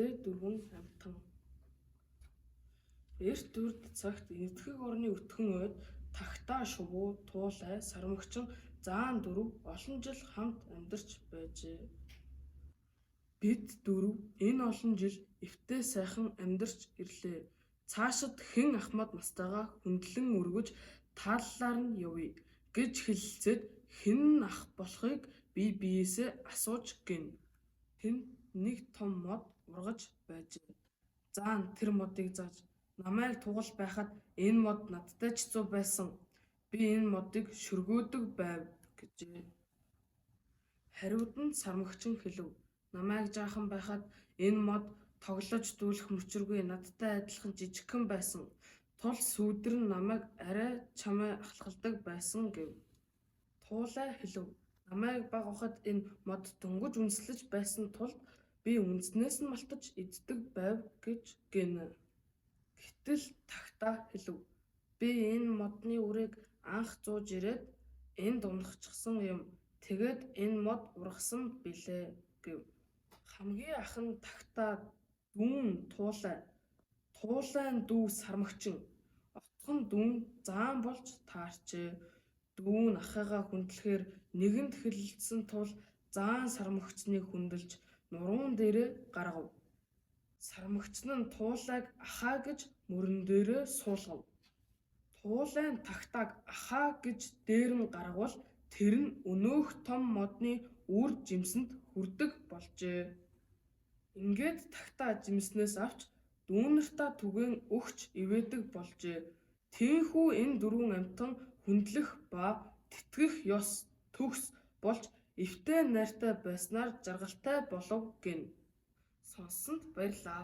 эвтэй дөрвөн амтан. Эрт үрд цагт энэтхэг орны өтгөн ойд тагтаа шувуу туулай сармөгчин заан дөрөв олон жил хамт амьдарч байжээ. Бид дөрөв энэ олон жил эвтэй сайхан амьдарч ирлээ. Цаашид хэн ахмад настайгаа хөндлөн өргөж тааллаар нь явъя гэж хэлэлцээд хэн нь ах болохыг бие биеэсээ асууж гэнэ. Тэнд нэг том мод ургаж байжээ. Заан тэр модыг зааж намайг тугал байхад энэ мод надтай ч зүү байсан. Би энэ модыг шөргөөдөг байв гэжээ. Хариуд нь сармөгчин хэлв. Намайг жаахан байхад энэ мод тоглож дүүлэх мөчөргүй надтай адилхан жижигхэн байсан. Тул сүүдэр нь намайг арай чамай ахалгалдаг байсан гэв. Туулай хэлв. Намайг баг ухад энэ мод дөнгөж үнслэж байсан тул би үнснээс нь малтаж иддэг байв гэж гэнэ. Гэтэл тагтаа хэлв. Би энэ модны үрийг анх зууж ирээд энд унахчихсан юм. Тэгээд энэ мод ургасан билээ гэв. Хамгийн ах нь тагтаа дүүн туулай. Туулайн дүү сармөгчин. Отхон дүүн заан болж таарчээ. Дүүн ахыгаа хүндлэхээр нэгэнд хэлэлцсэн тул заан сармөгчнийг хүндэлж нуруунд дээрээ гаргав. Сармөгчин нь туулайг ахаа гэж мөрөн дээрээ суулгав. Туулайн тагтааг ахаа гэж дээр нь гаргавал тэр нь өнөөх том модны үр жимсэнд хүрдэг болжээ. Ингээд тагтаа жимснээс авч дүүнартаа түгээн өгч ивэдэг болжээ. Тийхүү энэ дөрвөн амтан хүндлэх ба тэтгэх ёс төгс болж эвтэй найртай байснаар жаргалтай болов гэнэ. Сонссонд баярлалаа.